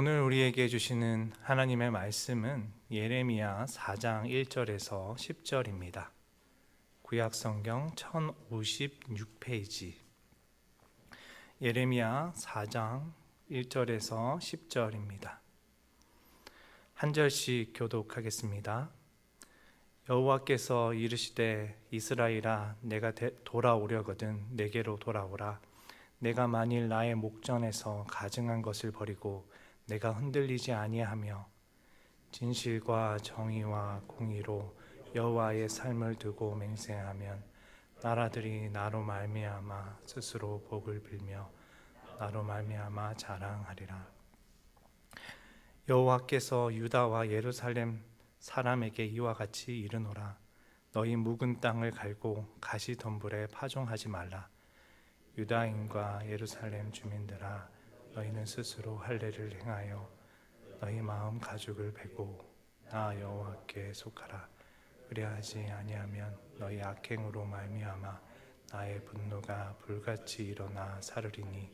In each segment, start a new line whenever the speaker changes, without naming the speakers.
오늘 우리에게 주시는 하나님의 말씀은 예레미야 4장 1절에서 10절입니다. 구약성경 1056페이지 예레미야 4장 1절에서 10절입니다. 한 절씩 교독하겠습니다. 여호와께서 이르시되 이스라엘아 내가 돌아오려거든 내게로 돌아오라. 내가 만일 나의 목전에서 가증한 것을 버리고 내가 흔들리지 아니하며 진실과 정의와 공의로 여호와의 삶을 두고 맹세하면 나라들이 나로 말미암아 스스로 복을 빌며 나로 말미암아 자랑하리라. 여호와께서 유다와 예루살렘 사람에게 이와 같이 이르노라. 너희 묵은 땅을 갈고 가시덤불에 파종하지 말라. 유다인과 예루살렘 주민들아 너희는 스스로 할례를 행하여 너희 마음 가죽을 베고 나 여호와께 속하라. 그리하지 아니하면 너희 악행으로 말미암아 나의 분노가 불같이 일어나 사르리니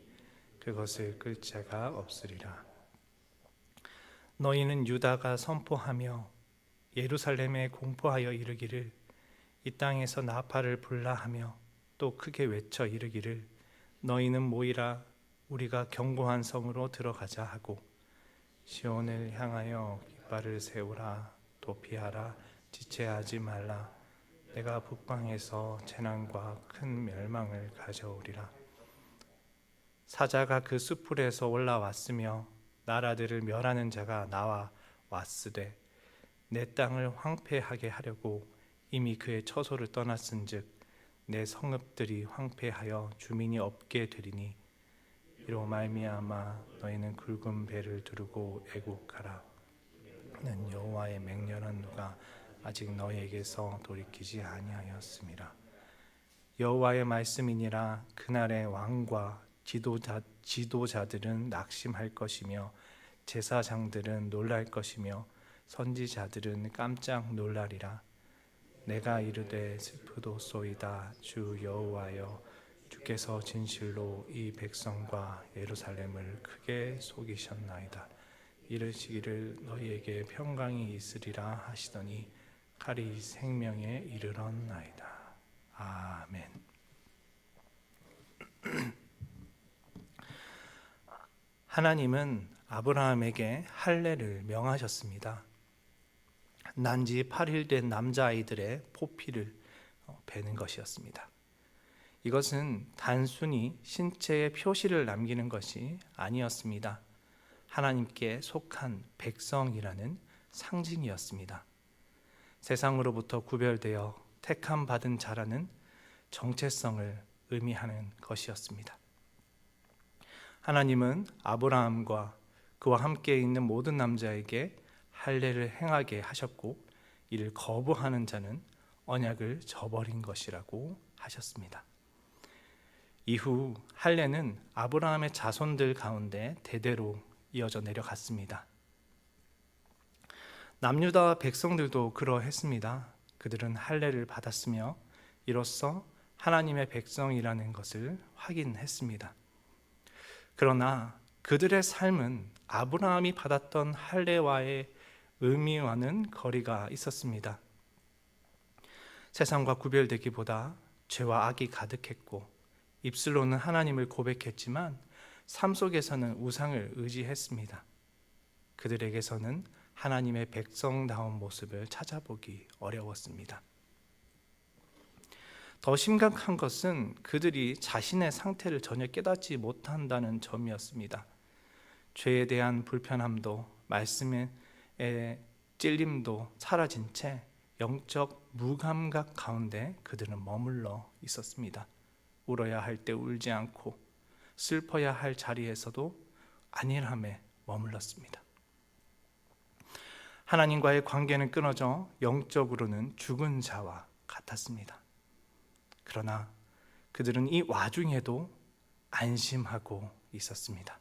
그것을 끌 자가 없으리라. 너희는 유다가 선포하며 예루살렘에 공포하여 이르기를 이 땅에서 나팔을 불라 하며 또 크게 외쳐 이르기를 너희는 모이라 우리가 견고한 성으로 들어가자 하고 시온을 향하여 깃발을 세우라. 도피하라. 지체하지 말라. 내가 북방에서 재난과 큰 멸망을 가져오리라. 사자가 그 숯불에서 올라왔으며 나라들을 멸하는 자가 나와 왔으되 내 땅을 황폐하게 하려고 이미 그의 처소를 떠났은즉 내 성읍들이 황폐하여 주민이 없게 되리니 이로 말미암아 너희는 굵은 배를 두르고 애국하라. 는 여호와의 맹렬한 누가 아직 너희에게서 돌이키지 아니하였음이라. 여호와의 말씀이니라. 그날에 왕과 지도자들은 낙심할 것이며 제사장들은 놀랄 것이며 선지자들은 깜짝 놀라리라. 내가 이르되 슬프도소이다. 주 여호와여 주께서 진실로 이 백성과 예루살렘을 크게 속이셨나이다. 이르시기를 너희에게 평강이 있으리라 하시더니 칼이 생명에 이르렀나이다. 아멘. 하나님은 아브라함에게 할례를 명하셨습니다. 난지 8일 된 남자아이들의 포피를 베는 것이었습니다. 이것은 단순히 신체의 표시를 남기는 것이 아니었습니다. 하나님께 속한 백성이라는 상징이었습니다. 세상으로부터 구별되어 택함 받은 자라는 정체성을 의미하는 것이었습니다. 하나님은 아브라함과 그와 함께 있는 모든 남자에게 할례를 행하게 하셨고 이를 거부하는 자는 언약을 저버린 것이라고 하셨습니다. 이후 할례는 아브라함의 자손들 가운데 대대로 이어져 내려갔습니다. 남유다 백성들도 그러했습니다. 그들은 할례를 받았으며 이로써 하나님의 백성이라는 것을 확인했습니다. 그러나 그들의 삶은 아브라함이 받았던 할례와의 의미와는 거리가 있었습니다. 세상과 구별되기보다 죄와 악이 가득했고 입술로는 하나님을 고백했지만 삶 속에서는 우상을 의지했습니다. 그들에게서는 하나님의 백성다운 모습을 찾아보기 어려웠습니다. 더 심각한 것은 그들이 자신의 상태를 전혀 깨닫지 못한다는 점이었습니다. 죄에 대한 불편함도 말씀의 찔림도 사라진 채 영적 무감각 가운데 그들은 머물러 있었습니다. 울어야 할 때 울지 않고 슬퍼야 할 자리에서도 안일함에 머물렀습니다. 하나님과의 관계는 끊어져 영적으로는 죽은 자와 같았습니다. 그러나 그들은 이 와중에도 안심하고 있었습니다.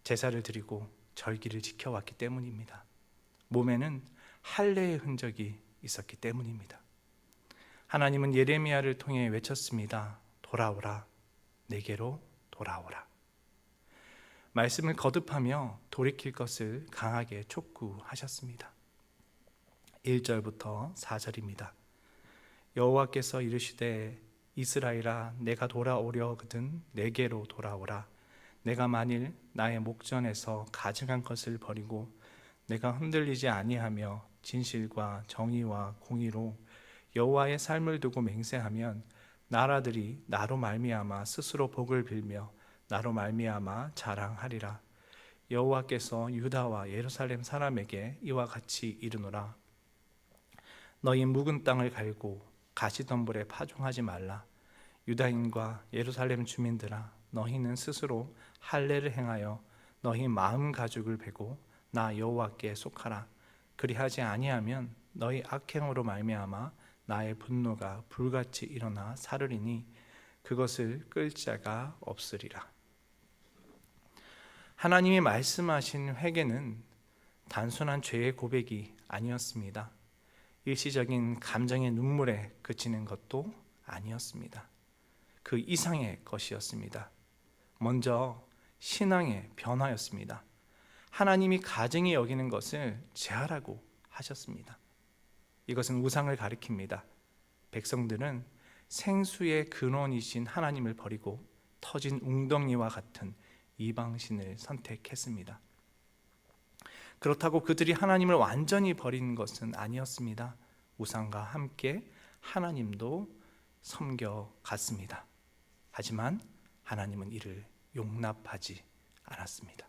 제사를 드리고 절기를 지켜왔기 때문입니다. 몸에는 할례의 흔적이 있었기 때문입니다. 하나님은 예레미야를 통해 외쳤습니다. 돌아오라, 내게로 돌아오라. 말씀을 거듭하며 돌이킬 것을 강하게 촉구하셨습니다. 1절부터 4절입니다. 여호와께서 이르시되 이스라엘아 내가 돌아오려거든 내게로 돌아오라. 내가 만일 나의 목전에서 가증한 것을 버리고 내가 흔들리지 아니하며 진실과 정의와 공의로 여호와의 삶을 두고 맹세하면 나라들이 나로 말미암아 스스로 복을 빌며 나로 말미암아 자랑하리라. 여호와께서 유다와 예루살렘 사람에게 이와 같이 이르노라. 너희 묵은 땅을 갈고 가시덤불에 파종하지 말라. 유다인과 예루살렘 주민들아 너희는 스스로 할례를 행하여 너희 마음 가죽을 베고 나 여호와께 속하라. 그리하지 아니하면 너희 악행으로 말미암아 나의 분노가 불같이 일어나 사르리니 그것을 끌 자가 없으리라. 하나님이 말씀하신 회개는 단순한 죄의 고백이 아니었습니다. 일시적인 감정의 눈물에 그치는 것도 아니었습니다. 그 이상의 것이었습니다. 먼저 신앙의 변화였습니다. 하나님이 가증히 여기는 것을 제하라고 하셨습니다. 이것은 우상을 가리킵니다. 백성들은 생수의 근원이신 하나님을 버리고 터진 웅덩이와 같은 이방신을 선택했습니다. 그렇다고 그들이 하나님을 완전히 버린 것은 아니었습니다. 우상과 함께 하나님도 섬겨갔습니다. 하지만 하나님은 이를 용납하지 않았습니다.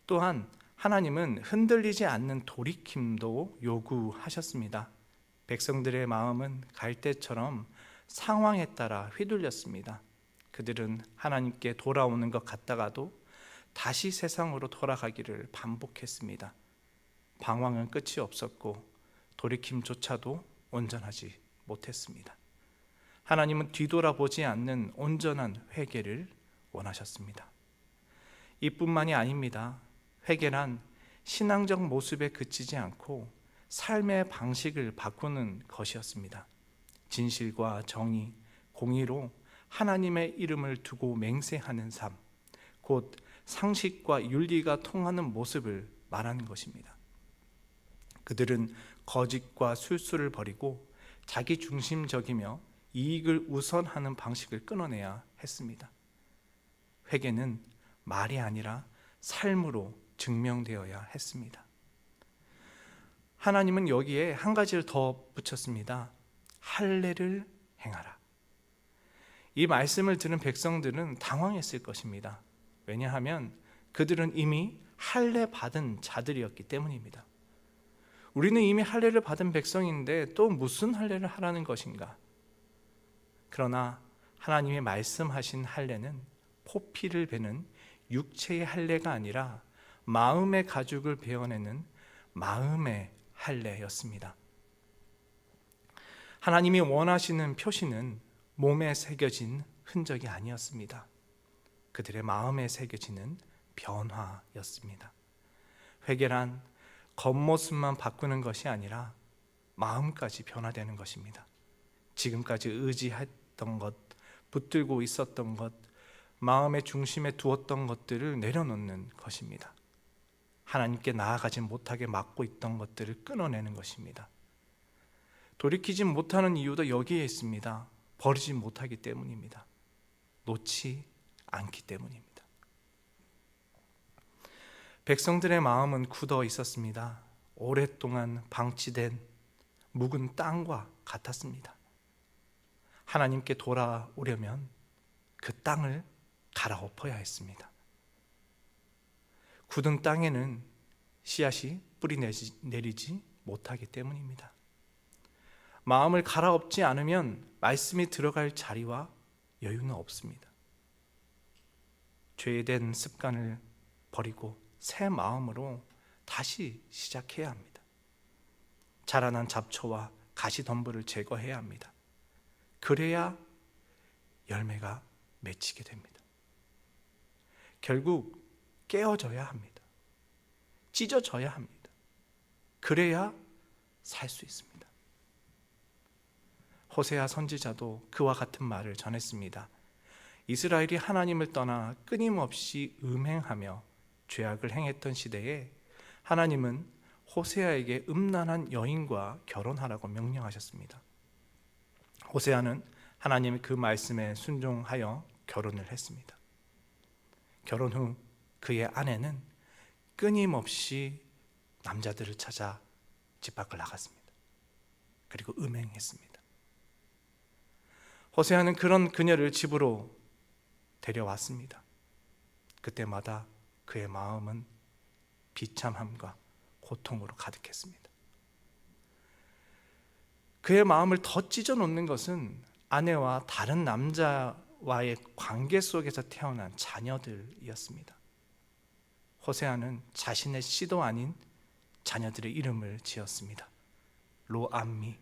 또한 하나님은 흔들리지 않는 돌이킴도 요구하셨습니다. 백성들의 마음은 갈대처럼 상황에 따라 휘둘렸습니다. 그들은 하나님께 돌아오는 것 같다가도 다시 세상으로 돌아가기를 반복했습니다. 방황은 끝이 없었고 돌이킴조차도 온전하지 못했습니다. 하나님은 뒤돌아보지 않는 온전한 회개를 원하셨습니다. 이뿐만이 아닙니다. 회개란 신앙적 모습에 그치지 않고 삶의 방식을 바꾸는 것이었습니다. 진실과 정의, 공의로 하나님의 이름을 두고 맹세하는 삶, 곧 상식과 윤리가 통하는 모습을 말하는 것입니다. 그들은 거짓과 술수를 버리고 자기 중심적이며 이익을 우선하는 방식을 끊어내야 했습니다. 회개는 말이 아니라 삶으로 증명되어야 했습니다. 하나님은 여기에 한 가지를 더 붙였습니다. 할례를 행하라. 이 말씀을 들은 백성들은 당황했을 것입니다. 왜냐하면 그들은 이미 할례 받은 자들이었기 때문입니다. 우리는 이미 할례를 받은 백성인데 또 무슨 할례를 하라는 것인가? 그러나 하나님이 말씀하신 할례는 포피를 베는 육체의 할례가 아니라 마음의 가죽을 베어내는 마음의 할례였습니다. 하나님이 원하시는 표시는 몸에 새겨진 흔적이 아니었습니다. 그들의 마음에 새겨지는 변화였습니다. 회개란 겉모습만 바꾸는 것이 아니라 마음까지 변화되는 것입니다. 지금까지 의지했던 것, 붙들고 있었던 것, 마음의 중심에 두었던 것들을 내려놓는 것입니다. 하나님께 나아가지 못하게 막고 있던 것들을 끊어내는 것입니다. 돌이키지 못하는 이유도 여기에 있습니다. 버리지 못하기 때문입니다. 놓지 않기 때문입니다. 백성들의 마음은 굳어 있었습니다. 오랫동안 방치된 묵은 땅과 같았습니다. 하나님께 돌아오려면 그 땅을 갈아엎어야 했습니다. 굳은 땅에는 씨앗이 뿌리 내리지 못하기 때문입니다. 마음을 갈아엎지 않으면 말씀이 들어갈 자리와 여유는 없습니다. 죄된 습관을 버리고 새 마음으로 다시 시작해야 합니다. 자라난 잡초와 가시덤불을 제거해야 합니다. 그래야 열매가 맺히게 됩니다. 결국 깨어져야 합니다. 찢어져야 합니다. 그래야 살 수 있습니다. 호세아 선지자도 그와 같은 말을 전했습니다. 이스라엘이 하나님을 떠나 끊임없이 음행하며 죄악을 행했던 시대에 하나님은 호세아에게 음란한 여인과 결혼하라고 명령하셨습니다. 호세아는 하나님의 그 말씀에 순종하여 결혼을 했습니다. 결혼 후 그의 아내는 끊임없이 남자들을 찾아 집 밖을 나갔습니다. 그리고 음행했습니다. 호세아는 그런 그녀를 집으로 데려왔습니다. 그때마다 그의 마음은 비참함과 고통으로 가득했습니다. 그의 마음을 더 찢어놓는 것은 아내와 다른 남자와의 관계 속에서 태어난 자녀들이었습니다. 호세아는 자신의 씨도 아닌 자녀들의 이름을 지었습니다. 로암미,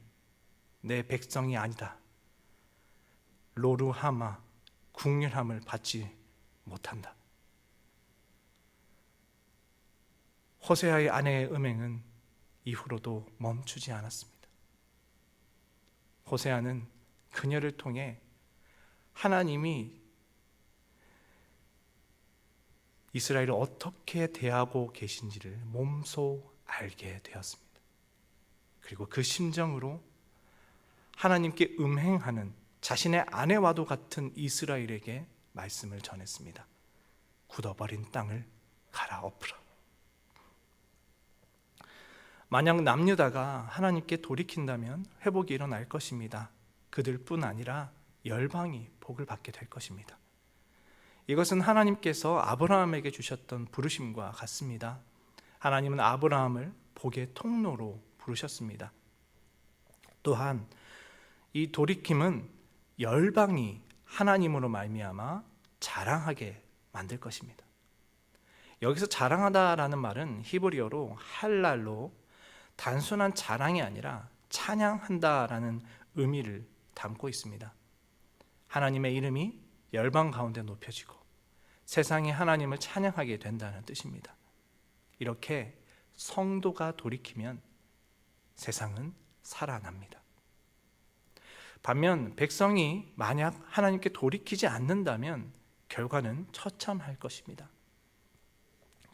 내 백성이 아니다. 로루하마, 국률함을 받지 못한다. 호세아의 아내의 음행은 이후로도 멈추지 않았습니다. 호세아는 그녀를 통해 하나님이 이스라엘을 어떻게 대하고 계신지를 몸소 알게 되었습니다. 그리고 그 심정으로 하나님께 음행하는 자신의 아내와도 같은 이스라엘에게 말씀을 전했습니다. 굳어버린 땅을 갈아엎으라. 만약 남유다가 하나님께 돌이킨다면 회복이 일어날 것입니다. 그들뿐 아니라 열방이 복을 받게 될 것입니다. 이것은 하나님께서 아브라함에게 주셨던 부르심과 같습니다. 하나님은 아브라함을 복의 통로로 부르셨습니다. 또한 이 돌이킴은 열방이 하나님으로 말미암아 자랑하게 만들 것입니다. 여기서 자랑하다라는 말은 히브리어로 할랄로 단순한 자랑이 아니라 찬양한다라는 의미를 담고 있습니다. 하나님의 이름이 열방 가운데 높여지고 세상이 하나님을 찬양하게 된다는 뜻입니다. 이렇게 성도가 돌이키면 세상은 살아납니다. 반면 백성이 만약 하나님께 돌이키지 않는다면 결과는 처참할 것입니다.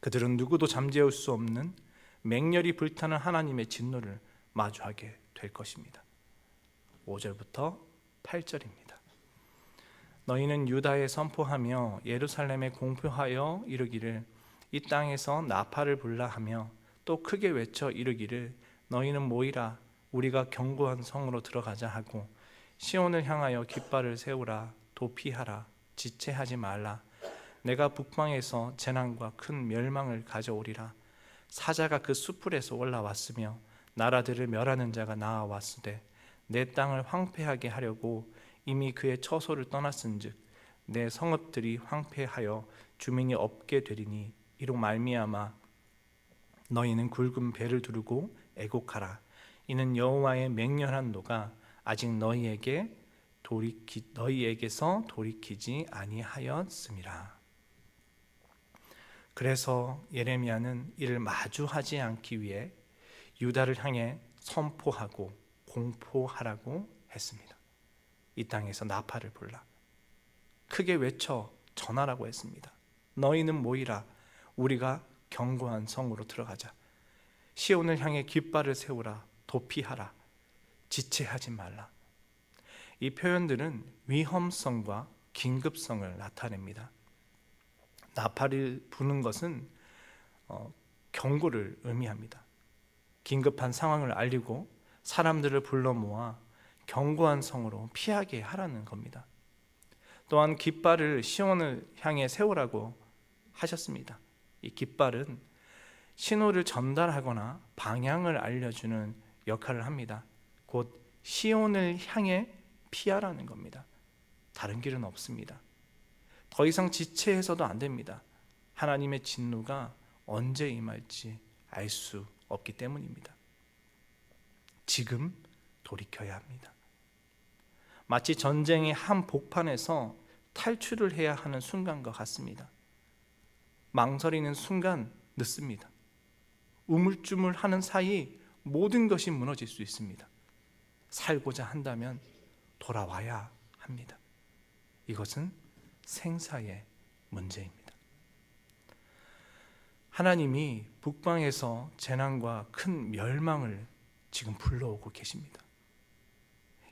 그들은 누구도 잠재울 수 없는 맹렬히 불타는 하나님의 진노를 마주하게 될 것입니다. 5절부터 8절입니다. 너희는 유다에 선포하며 예루살렘에 공표하여 이르기를 이 땅에서 나팔을 불라 하며 또 크게 외쳐 이르기를 너희는 모이라 우리가 견고한 성으로 들어가자 하고 시온을 향하여 깃발을 세우라 도피하라 지체하지 말라 내가 북방에서 재난과 큰 멸망을 가져오리라 사자가 그 숯불에서 올라왔으며 나라들을 멸하는 자가 나아왔으되 내 땅을 황폐하게 하려고 이미 그의 처소를 떠났은즉 내 성읍들이 황폐하여 주민이 없게 되리니 이로 말미암아 너희는 굵은 배를 두르고 애곡하라 이는 여호와의 맹렬한 노가 아직 너희에게서 돌이키지 아니하였음이라. 그래서 예레미야는 이를 마주하지 않기 위해 유다를 향해 선포하고 공포하라고 했습니다. 이 땅에서 나팔을 불라 크게 외쳐 전하라고 했습니다. 너희는 모이라 우리가 견고한 성으로 들어가자 시온을 향해 깃발을 세우라 도피하라 지체하지 말라. 이 표현들은 위험성과 긴급성을 나타냅니다. 나팔을 부는 것은 경고를 의미합니다. 긴급한 상황을 알리고 사람들을 불러 모아 견고한 성으로 피하게 하라는 겁니다. 또한 깃발을 시온을 향해 세우라고 하셨습니다. 이 깃발은 신호를 전달하거나 방향을 알려주는 역할을 합니다. 곧 시온을 향해 피하라는 겁니다. 다른 길은 없습니다. 더 이상 지체해서도 안 됩니다. 하나님의 진노가 언제 임할지 알 수 없기 때문입니다. 지금 돌이켜야 합니다. 마치 전쟁의 한 복판에서 탈출을 해야 하는 순간과 같습니다. 망설이는 순간 늦습니다. 우물쭈물하는 사이 모든 것이 무너질 수 있습니다. 살고자 한다면 돌아와야 합니다. 이것은 생사의 문제입니다. 하나님이 북방에서 재난과 큰 멸망을 지금 불러오고 계십니다.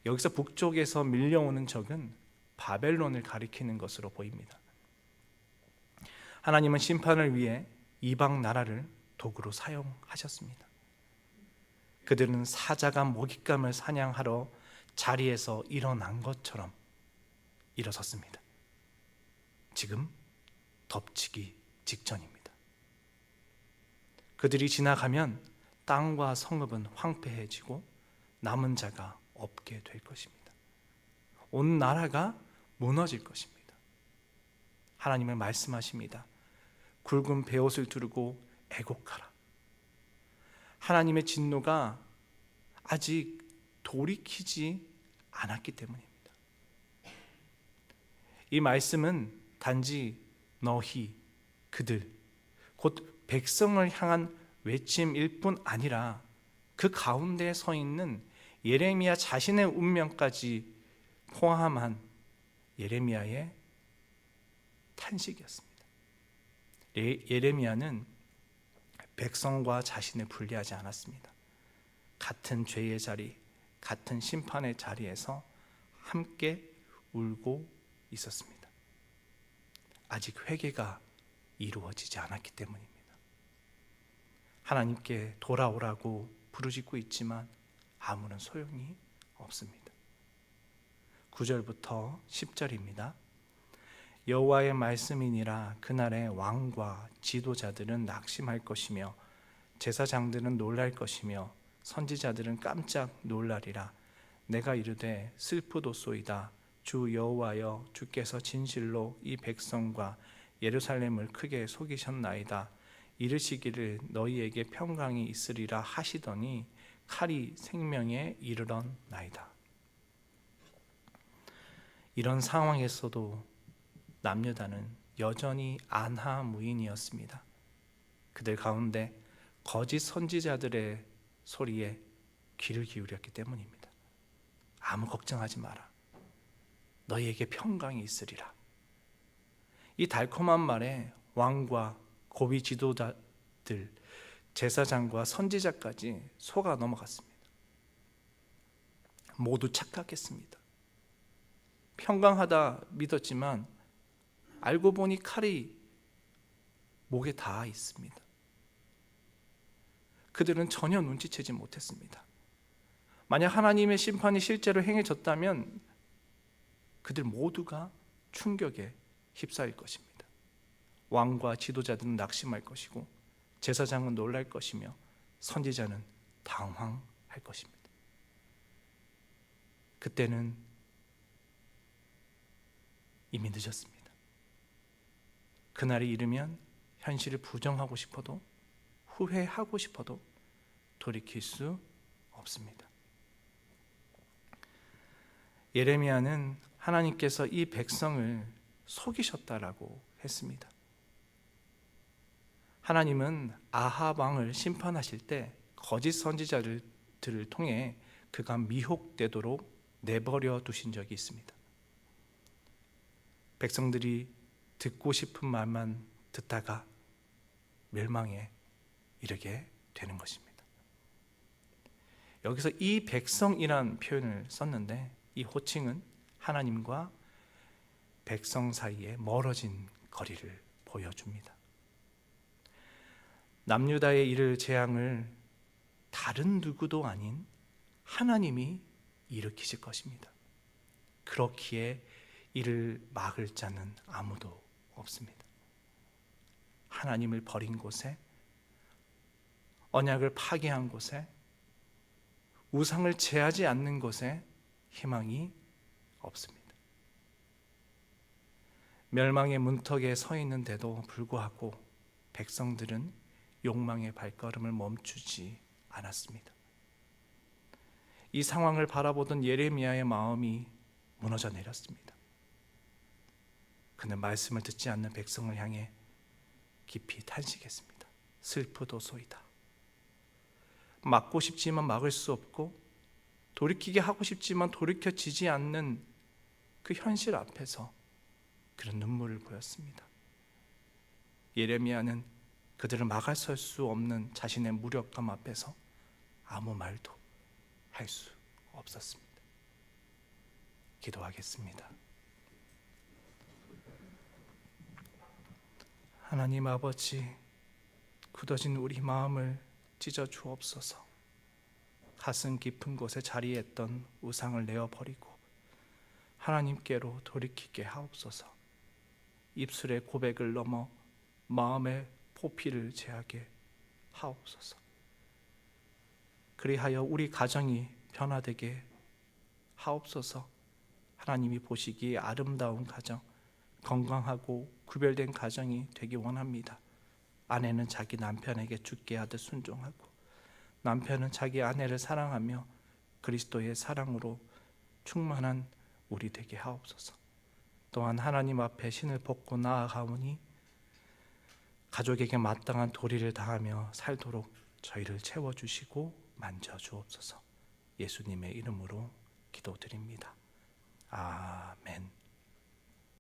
여기서 북쪽에서 밀려오는 적은 바벨론을 가리키는 것으로 보입니다. 하나님은 심판을 위해 이방 나라를 도구로 사용하셨습니다. 그들은 사자가 먹잇감을 사냥하러 자리에서 일어난 것처럼 일어섰습니다. 지금 덮치기 직전입니다. 그들이 지나가면 땅과 성읍은 황폐해지고 남은 자가 없게 될 것입니다. 온 나라가 무너질 것입니다. 하나님은 말씀하십니다. 굵은 베옷을 두르고 애곡하라. 하나님의 진노가 아직 돌이키지 않았기 때문입니다. 이 말씀은 단지 너희, 그들, 곧 백성을 향한 외침일 뿐 아니라 그 가운데 서 있는 예레미야 자신의 운명까지 포함한 예레미야의 탄식이었습니다. 예레미야는 백성과 자신을 분리하지 않았습니다. 같은 죄의 자리, 같은 심판의 자리에서 함께 울고 있었습니다. 아직 회개가 이루어지지 않았기 때문입니다. 하나님께 돌아오라고 부르짖고 있지만 아무런 소용이 없습니다. 9절부터 10절입니다. 여호와의 말씀이니라. 그날에 왕과 지도자들은 낙심할 것이며 제사장들은 놀랄 것이며 선지자들은 깜짝 놀라리라. 내가 이르되 슬프도소이다. 주 여호와여, 주께서 진실로 이 백성과 예루살렘을 크게 속이셨나이다. 이르시기를 너희에게 평강이 있으리라 하시더니 칼이 생명에 이르렀나이다. 이런 상황에서도 남유다는 여전히 안하무인이었습니다. 그들 가운데 거짓 선지자들의 소리에 귀를 기울였기 때문입니다. 아무 걱정하지 마라. 너희에게 평강이 있으리라. 이 달콤한 말에 왕과 고위 지도자들, 제사장과 선지자까지 속아 넘어갔습니다. 모두 착각했습니다. 평강하다 믿었지만 알고 보니 칼이 목에 닿아 있습니다. 그들은 전혀 눈치채지 못했습니다. 만약 하나님의 심판이 실제로 행해졌다면 그들 모두가 충격에 휩싸일 것입니다. 왕과 지도자들은 낙심할 것이고 제사장은 놀랄 것이며 선지자는 당황할 것입니다. 그때는 이미 늦었습니다. 그날이 이르면 현실을 부정하고 싶어도 후회하고 싶어도 돌이킬 수 없습니다. 예레미야는 하나님께서 이 백성을 속이셨다라고 했습니다. 하나님은 아합 왕을 심판하실 때 거짓 선지자들을 통해 그가 미혹되도록 내버려 두신 적이 있습니다. 백성들이 듣고 싶은 말만 듣다가 멸망에 이르게 되는 것입니다. 여기서 이 백성이란 표현을 썼는데 이 호칭은 하나님과 백성 사이에 멀어진 거리를 보여줍니다. 남유다에 이를 재앙을 다른 누구도 아닌 하나님이 일으키실 것입니다. 그렇기에 이를 막을 자는 아무도 없습니다. 하나님을 버린 곳에, 언약을 파괴한 곳에, 우상을 제하지 않는 곳에 희망이 없습니다. 멸망의 문턱에 서 있는데도 불구하고 백성들은 욕망의 발걸음을 멈추지 않았습니다. 이 상황을 바라보던 예레미야의 마음이 무너져 내렸습니다. 그는 말씀을 듣지 않는 백성을 향해 깊이 탄식했습니다. 슬프도소이다. 막고 싶지만 막을 수 없고 돌이키게 하고 싶지만 돌이켜지지 않는 그 현실 앞에서 그런 눈물을 보였습니다. 예레미야는 그들을 막아설 수 없는 자신의 무력감 앞에서 아무 말도 할 수 없었습니다. 기도하겠습니다. 하나님 아버지, 굳어진 우리 마음을 찢어 주옵소서. 가슴 깊은 곳에 자리했던 우상을 내어버리고 하나님께로 돌이키게 하옵소서. 입술의 고백을 넘어 마음의 포피를 제하게 하옵소서. 그리하여 우리 가정이 변화되게 하옵소서. 하나님이 보시기에 아름다운 가정, 건강하고 구별된 가정이 되기 원합니다. 아내는 자기 남편에게 죽게 하듯 순종하고 남편은 자기 아내를 사랑하며 그리스도의 사랑으로 충만한 우리 되게 하옵소서. 또한 하나님 앞에 신을 벗고 나아가오니 가족에게 마땅한 도리를 다하며 살도록 저희를 채워주시고 만져주옵소서. 예수님의 이름으로 기도드립니다. 아멘.